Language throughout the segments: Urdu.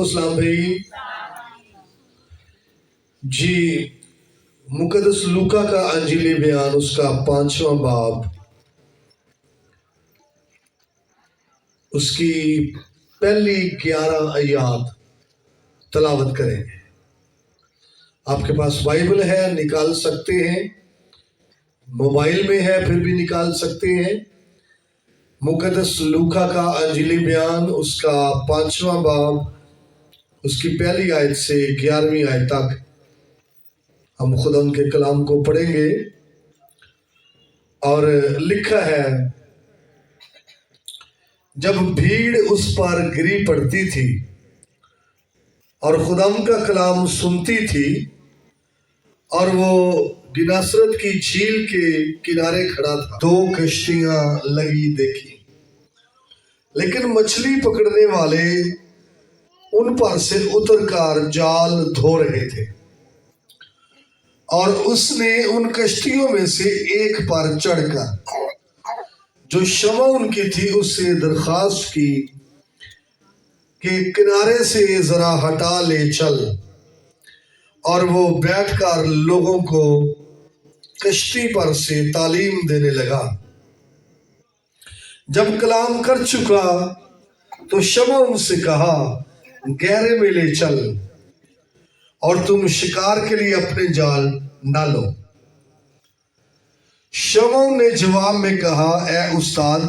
کو سلام بھائی جی۔ مقدس لوکا کا انجیلی بیان اس کا 5واں باب اس کی پہلی 11 آیات تلاوت کریں گے۔ آپ کے پاس بائبل ہے نکال سکتے ہیں، موبائل میں ہے پھر بھی نکال سکتے ہیں۔ مقدس لوکا کا انجیلی بیان اس کا 5واں باب اس کی پہلی آیت سے 11ویں آیت تک ہم خدا ان کے کلام کو پڑھیں گے۔ اور لکھا ہے، جب بھیڑ اس پر گری پڑتی تھی اور خداوند کا کلام سنتی تھی، اور وہ گناسرت کی جھیل کے کنارے کھڑا تھا، 2 کشتیاں لگی دیکھی، لیکن مچھلی پکڑنے والے ان پر سے اتر کر جال دھو رہے تھے، اور اس نے ان کشتیوں میں سے ایک پر چڑھ کر جو شمع ان کی تھی اس سے درخواست کی کہ کنارے سے ذرا ہٹا لے چل، اور وہ بیٹھ کر لوگوں کو کشتی پر سے تعلیم دینے لگا۔ جب کلام کر چکا تو شمع ان سے کہا، گہرے میں لے چل اور تم شکار کے لیے اپنے جال ڈالو۔ شمع نے جواب میں کہا، اے استاد،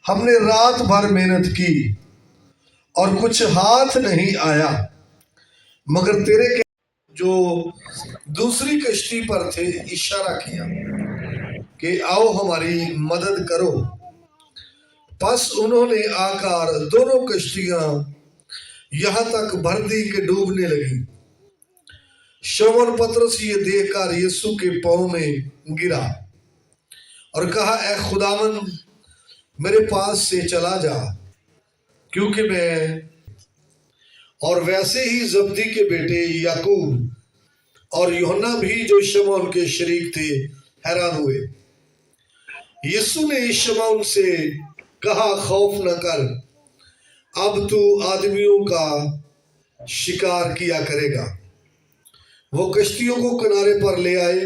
ہم نے رات بھر محنت کی اور کچھ ہاتھ نہیں آیا، مگر تیرے جو دوسری کشتی پر تھے اشارہ کیا کہ آؤ ہماری مدد کرو۔ پس انہوں نے آ کر دونوں کشتیاں یہاں تک بھر دی کہ ڈوبنے لگی۔ شمعون پترس یہ دیکھ کر یسوع کے پاؤں میں گرا اور کہا، اے خداوند، میرے پاس سے چلا جا، کیونکہ میں اور ویسے ہی زبدی کے بیٹے یعقوب اور یوحنا بھی جو شمعون کے شریک تھے حیران ہوئے۔ یسوع نے شمعون سے کہا، خوف نہ کر، اب تو آدمیوں کا شکار کیا کرے گا۔ وہ کشتیوں کو کنارے پر لے آئے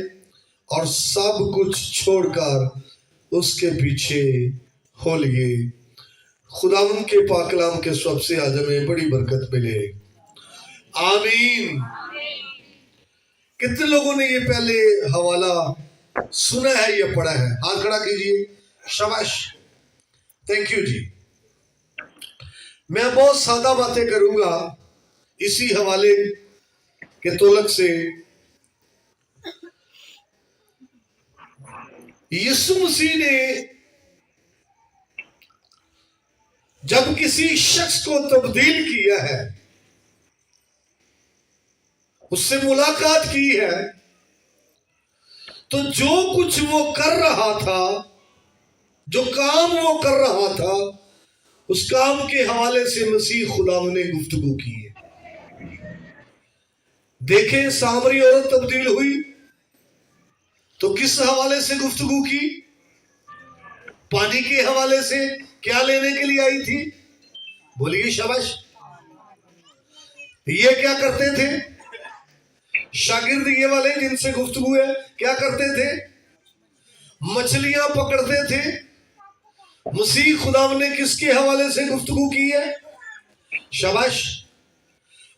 اور سب کچھ چھوڑ کر اس کے پیچھے ہو لیے۔ خداوند کے پاک کلام کے سب سے آج ہمیں بڑی برکت ملے، آمین۔ کتنے لوگوں نے یہ پہلے حوالہ سنا ہے یا پڑھا ہے؟ ہاتھ کھڑا کیجئے، شاباش، تھینک یو جی۔ میں بہت سادہ باتیں کروں گا اسی حوالے کے تعلق سے۔ یسوع مسیح نے جب کسی شخص کو تبدیل کیا ہے، اس سے ملاقات کی ہے، تو جو کچھ وہ کر رہا تھا، جو کام وہ کر رہا تھا، اس کام کے حوالے سے مسیح خداوند نے گفتگو کی ہے۔ دیکھیں سامری عورت تبدیل ہوئی تو کس حوالے سے گفتگو کی؟ پانی کے حوالے سے۔ کیا لینے کے لیے آئی تھی؟ بولیے شاباش۔ یہ کیا کرتے تھے؟ شاگرد یہ والے جن سے گفتگو ہے کیا کرتے تھے؟ مچھلیاں پکڑتے تھے۔ مسیح خداوند نے کس کے حوالے سے گفتگو کی ہے؟ شاباش،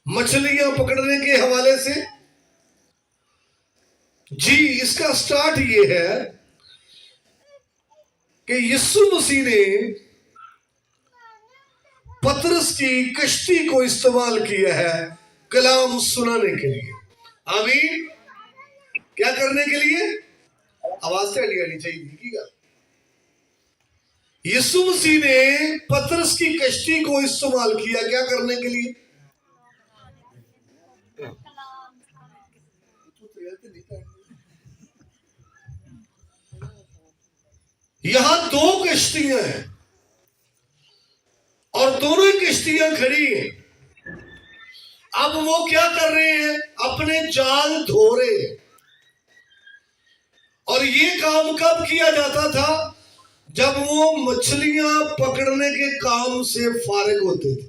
مچھلیاں پکڑنے کے حوالے سے۔ جی، اس کا سٹارٹ یہ ہے کہ یسوع مسیح نے پترس کی کشتی کو استعمال کیا ہے کلام سنانے کے لیے، آمین۔ کیا کرنے کے لیے؟ آواز سے ہٹی آنی چاہیے گا۔ یسوع مسیح نے پترس کی کشتی کو استعمال کیا کیا کرنے کے لیے؟ یہاں 2 کشتیاں ہیں اور دونوں ہی کشتیاں کھڑی ہیں۔ اب وہ کیا کر رہے ہیں؟ اپنے جال دھو رہے ہیں۔ اور یہ کام کب کیا جاتا تھا؟ جب وہ مچھلیاں پکڑنے کے کام سے فارغ ہوتے تھے۔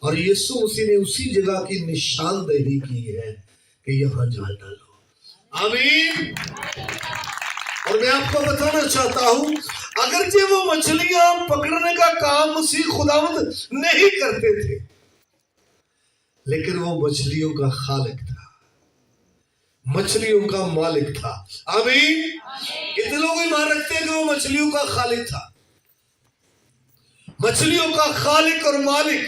اور یسوع مسیح نے اسی جگہ کی نشاندہی کی ہے کہ یہاں جال ڈالو۔ آمین۔ اور میں آپ کو بتانا چاہتا ہوں اگرچہ وہ مچھلیاں پکڑنے کا کام مسیح خداوند نہیں کرتے تھے، لیکن وہ مچھلیوں کا خالق تھا، مچھلیوں کا مالک تھا۔ آمین۔ کتنے لوگ ایمان رکھتے ہیں کہ وہ مچھلیوں کا خالق تھا؟ مچھلیوں کا خالق اور مالک۔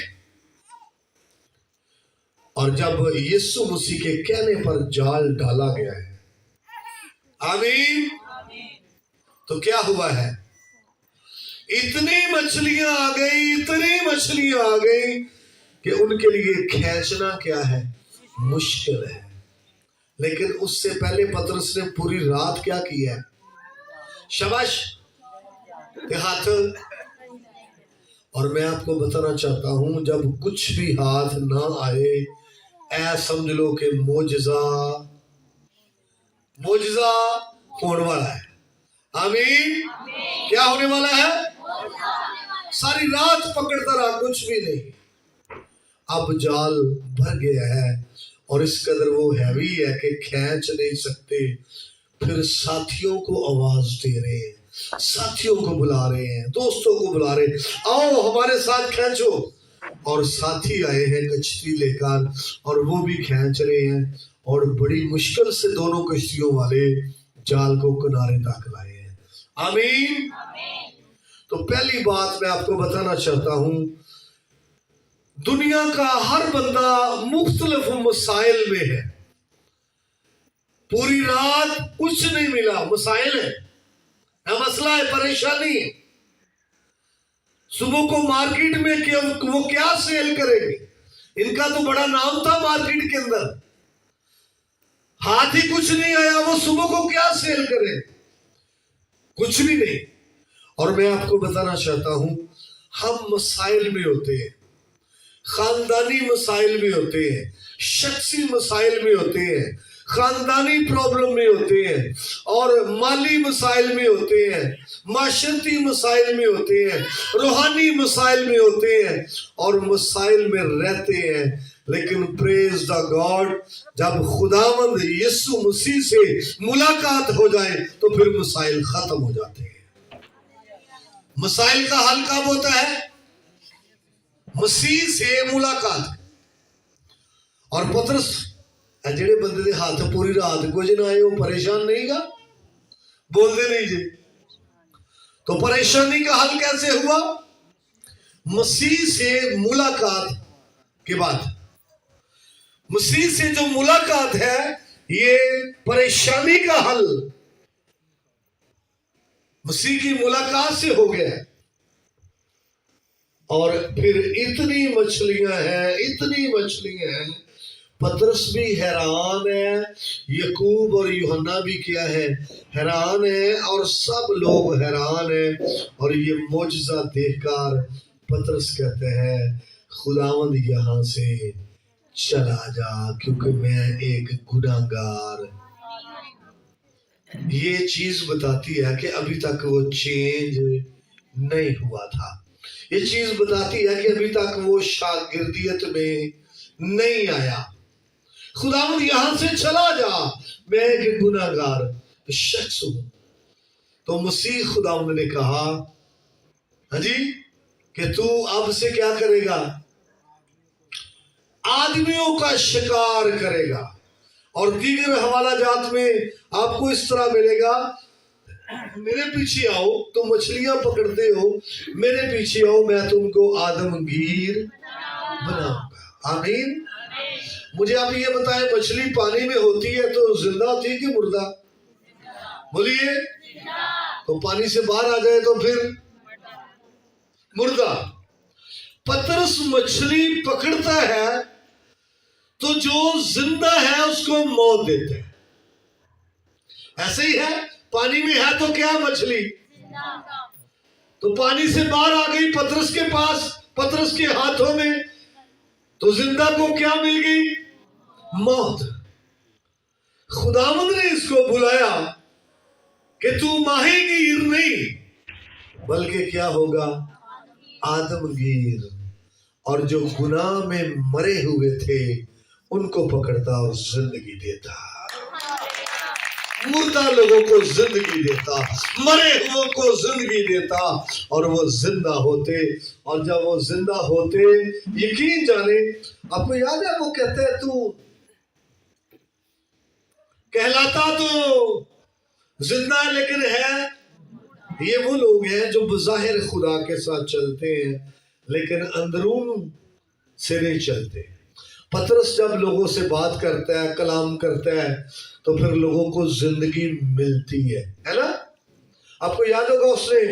اور جب یسوع مسیح کے کہنے پر جال ڈالا گیا ہے، آمین، تو کیا ہوا ہے؟ اتنی مچھلیاں آ گئی، اتنی مچھلیاں آ گئی کہ ان کے لیے کھینچنا کیا ہے؟ مشکل ہے۔ لیکن اس سے پہلے پطرس نے پوری رات کیا کیا ہے؟ شاباش، ہاتھ۔ اور میں آپ کو بتانا چاہتا ہوں جب کچھ بھی ہاتھ نہ آئے، اے سمجھ لو کہ معجزہ ہونے والا ہے۔ آمین۔ کیا ہونے والا ہے؟ ساری رات پکڑتا رہا، کچھ بھی نہیں۔ اب جال بھر گیا ہے اور اس قدر وہ ہیوی ہے کہ کھینچ نہیں سکتے۔ پھر ساتھیوں کو آواز دے رہے ہیں، ساتھیوں کو بلا رہے ہیں، دوستوں کو بلا رہے ہیں، آؤ ہمارے ساتھ کھینچو۔ اور ساتھی آئے ہیں کشتی لے کر اور وہ بھی کھینچ رہے ہیں، اور بڑی مشکل سے دونوں کشتیوں والے جال کو کنارے تک لائے ہیں۔ آمین۔ تو پہلی بات میں آپ کو بتانا چاہتا ہوں، دنیا کا ہر بندہ مختلف مسائل میں ہے۔ پوری رات کچھ نہیں ملا، مسائل ہے، مسئلہ ہے، پریشانی ہے۔ صبح کو مارکیٹ میں وہ کیا سیل کریں گے؟ ان کا تو بڑا نام تھا مارکیٹ کے اندر، ہاتھ ہی کچھ نہیں آیا، وہ صبح کو کیا سیل کریں؟ کچھ بھی نہیں۔ اور میں آپ کو بتانا چاہتا ہوں، ہم مسائل میں ہوتے ہیں، خاندانی مسائل میں ہوتے ہیں، شخصی مسائل میں ہوتے ہیں، خاندانی پرابلم میں ہوتے ہیں، اور مالی مسائل میں ہوتے ہیں، معاشرتی مسائل میں ہوتے ہیں، روحانی مسائل میں ہوتے ہیں، اور مسائل میں رہتے ہیں۔ لیکن پریز دا گاڈ، جب خداوند یسوع مسیح سے ملاقات ہو جائے تو پھر مسائل ختم ہو جاتے ہیں۔ مسائل کا حل کب ہوتا ہے؟ مسیح سے ملاقات۔ اور پطرس جڑے بندے دے ہاتھ پوری رات کچھ نہ آئے، وہ پریشان نہیں گا؟ بول دے نہیں جی۔ تو پریشانی کا حل کیسے ہوا؟ مسیح سے ملاقات کے بعد۔ مسیح سے جو ملاقات ہے، یہ پریشانی کا حل مسیح کی ملاقات سے ہو گیا ہے۔ اور پھر اتنی مچھلیاں ہیں، پطرس بھی حیران ہے، یعقوب اور یوحنا بھی کیا ہے؟ حیران ہے، اور سب لوگ حیران ہیں۔ اور یہ معجزہ دیکھ کر پطرس کہتے ہیں، خداوند یہاں سے چلا جا، کیونکہ میں ایک گناہگار۔ یہ چیز بتاتی ہے کہ ابھی تک وہ چینج نہیں ہوا تھا۔ یہ چیز بتاتی ہے کہ ابھی تک وہ شاگردیت میں نہیں آیا۔ خداوند یہاں سے چلا جا، میں ایک گناہگار شخص ہوں۔ تو مسیح خداوند نے کہا، ہاں جی، کہ تو اب سے کیا کرے گا؟ آدمیوں کا شکار کرے گا۔ اور دیگر حوالہ جات میں آپ کو اس طرح ملے گا، میرے پیچھے آؤ، تم مچھلیاں پکڑتے ہو، میرے پیچھے آؤ، میں تم کو آدمگیر بناؤں گا۔ آمین۔ مجھے آپ یہ بتائیں، مچھلی پانی میں ہوتی ہے تو زندہ ہوتی ہے کہ مردہ؟ بولیے۔ تو پانی سے باہر آ جائے تو پھر مردہ۔ پطرس مچھلی پکڑتا ہے تو جو زندہ ہے اس کو موت دیتے ہیں۔ ایسے ہی ہے، پانی میں ہے تو کیا مچھلی؟ تو پانی سے باہر آ گئی پطرس کے پاس، پطرس کے ہاتھوں میں، تو زندہ کو کیا مل گئی؟ موت۔ خداوند نے اس کو بلایا کہ تو ماہی گیر نہیں بلکہ کیا ہوگا؟ آدمگیر۔ اور جو گناہ میں مرے ہوئے تھے ان کو پکڑتا اور زندگی دیتا، مردہ لوگوں کو زندگی دیتا، مرے ہوئے کو زندگی دیتا، اور وہ زندہ ہوتے۔ اور جب وہ زندہ ہوتے، یقین جانے، آپ کو یاد ہے وہ کہتے ہیں تو کہلاتا تو زندہ لیکن ہے، یہ وہ لوگ ہیں جو بظاہر خدا کے ساتھ چلتے ہیں لیکن اندرون سے نہیں چلتے۔ پطرس جب لوگوں سے بات کرتا ہے، کلام کرتا ہے، تو پھر لوگوں کو زندگی ملتی ہے نا؟ آپ کو یاد ہوگا اس نے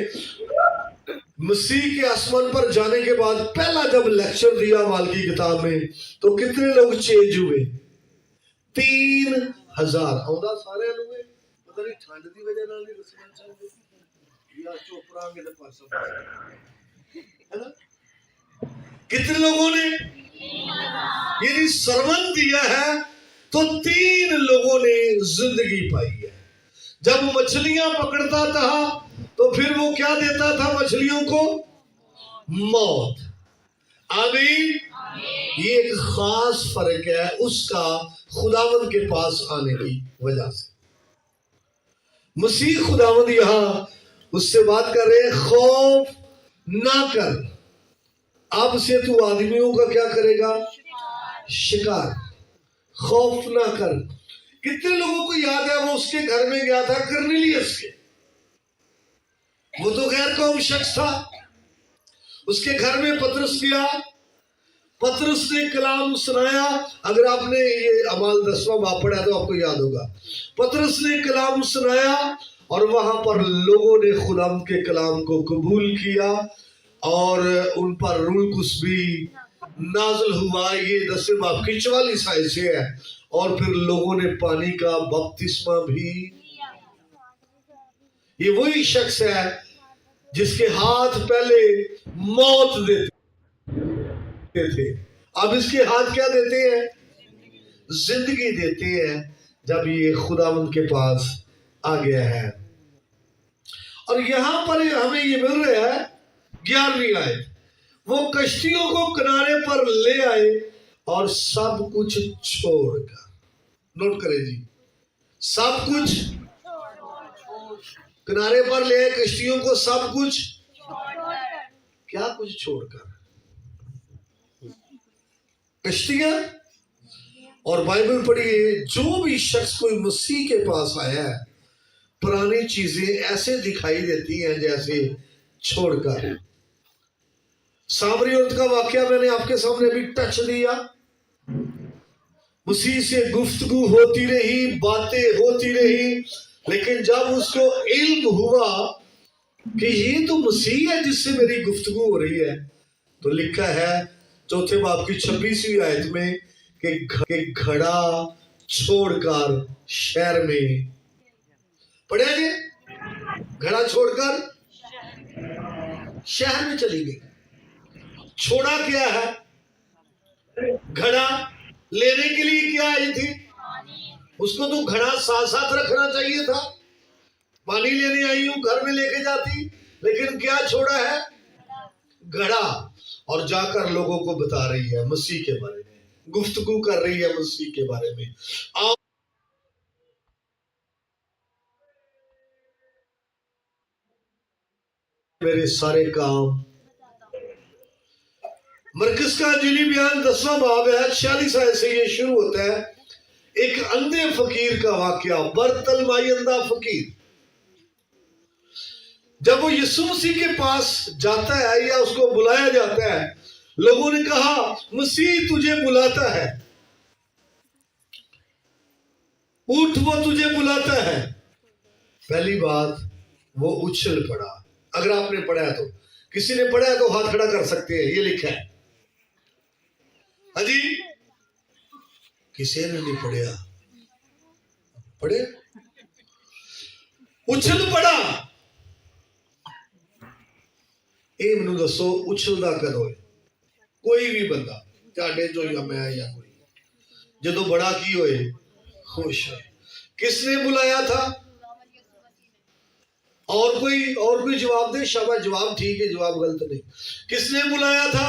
مسیح کے آسمان پر جانے کے بعد پہلا جب لیکچر دیا مالکی کتاب میں، تو کتنے لوگ چینج ہوئے؟ 3000۔ آؤں سارے لوگ پتہ نہیں ٹھنڈ دی وجہ نال نہیں دسنا چاہتے یا چپ رہاں گے تو پاسا ہے نا؟ کتنے لوگوں نے یعنی سرون دیا ہے، تو 3 لوگوں نے زندگی پائی ہے۔ جب مچھلیاں پکڑتا تھا تو پھر وہ کیا دیتا تھا مچھلیوں کو؟ موت۔ آمین۔ یہ ایک خاص فرق ہے اس کا خداوند کے پاس آنے کی وجہ سے۔ مسیح خداوند یہاں اس سے بات کر رہے ہیں، خوف نہ کر، اب سے تو آدمیوں کا کیا کرے گا؟ شکار۔ خوف نہ کر۔ کتنے لوگوں کو یاد ہے وہ اس کے گھر میں گیا تھا کرنیلیس کے، وہ تو غیر قوم شخص تھا، اس کے گھر میں پطرس گیا، پطرس نے کلام سنایا۔ اگر آپ نے یہ اعمال 10واں باب پڑھا تو آپ کو یاد ہوگا، پطرس نے کلام سنایا اور وہاں پر لوگوں نے خدا کے کلام کو قبول کیا اور ان پر روح القدس بھی نازل ہوا۔ یہ 10ویں باب کی 44 آیت سے ہے۔ اور پھر لوگوں نے پانی کا بپتسمہ بھی، یہ وہی شخص ہے جس کے ہاتھ پہلے موت دیتے تھے، اب اس کے ہاتھ کیا دیتے ہیں؟ زندگی دیتے ہیں، جب یہ خداوند کے پاس آ گیا ہے۔ اور یہاں پر ہمیں یہ مل رہا ہے 11ویں آیت، وہ کشتیوں کو کنارے پر لے آئے اور سب کچھ چھوڑ کر، نوٹ کریں جی، سب کچھ کنارے پر لے آئے کشتیوں کو، سب کچھ کیا کچھ چھوڑ کر؟ کشتیاں۔ اور بائبل پڑھیے، جو بھی شخص کوئی مسیح کے پاس آیا ہے پرانی چیزیں ایسے دکھائی دیتی ہیں جیسے چھوڑ کر۔ سامری عورت کا واقعہ میں نے آپ کے سامنے بھی ٹچ دیا، مسیح سے گفتگو ہوتی رہی، باتیں ہوتی رہی، لیکن جب اس کو علم ہوا کہ یہ تو مسیح ہے جس سے میری گفتگو ہو رہی ہے، تو لکھا ہے 4 باب کی 26ویں آیت میں کہ گھڑا چھوڑ کر شہر میں، پڑھیں گے، گھڑا چھوڑ کر شہر میں چلی گئی۔ چھوڑا کیا ہے؟ گھڑا لینے کے لیے کیا آئی تھی؟ اس کو تو گھڑا ساتھ ساتھ رکھنا چاہیے تھا، پانی لینے آئی ہوں گھر میں لے کے جاتی، لیکن کیا چھوڑا ہے؟ گھڑا۔ اور جا کر لوگوں کو بتا رہی ہے مسیح کے بارے میں، گفتگو کر رہی ہے مسیح کے بارے میں۔ میرے سارے کام، مرکز کا انجیلی بیان 10واں باب ہے 46 آیت سے یہ شروع ہوتا ہے۔ ایک اندھے فقیر کا واقعہ، برطلمائی اندھا فقیر، جب وہ یسوع مسیح کے پاس جاتا ہے یا اس کو بلایا جاتا ہے، لوگوں نے کہا مسیح تجھے بلاتا ہے، اٹھ وہ تجھے بلاتا ہے۔ پہلی بات وہ اچھل پڑا۔ اگر آپ نے پڑھا ہے تو، کسی نے پڑھا ہے تو ہاتھ کھڑا کر سکتے ہیں، یہ لکھا ہے۔ ہاں جی، کسی نے نہیں پڑھا، پڑھے؟ اچھل پڑا۔ اے منو دسو اچھل دا کدو ہے؟ کوئی بھی بندہ، چاڑے جو یا میں یا کوئی، جدو بڑا کی ہوئے خوش ہے۔ کس نے بلایا تھا؟ اور کوئی جواب دے، شاباش، جواب ٹھیک ہے، جواب غلط نہیں۔ کس نے بلایا تھا؟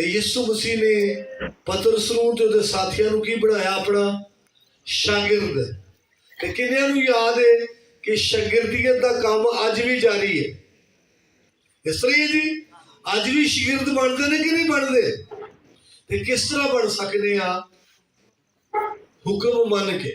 ਤੇ ਯਿਸੂ ਮਸੀਹ ਨੇ ਪਤਰਸ ਨੂੰ ਤੇ ਉਹਦੇ ਸਾਥੀਆਂ ਨੂੰ ਕੀ ਬਣਾਇਆ? ਆਪਣਾ ਸ਼ਾਗਿਰਦ। ਤੇ ਕਿੰਨਿਆਂ ਨੂੰ ਯਾਦ ਹੈ ਕਿ ਸ਼ਾਗਿਰਦੀਅਤ ਦਾ ਕੰਮ ਅੱਜ ਵੀ ਜਾਰੀ ਹੈ? ਇਸ ਲਈ ਜੀ ਅੱਜ ਵੀ ਸ਼ਾਗਿਰਦ ਬਣਦੇ ਨੇ ਕਿ ਨਹੀਂ ਬਣਦੇ? ਤੇ ਕਿਸ ਤਰ੍ਹਾਂ ਬਣ ਸਕਦੇ ਆ? ਹੁਕਮ ਮੰਨ ਕੇ।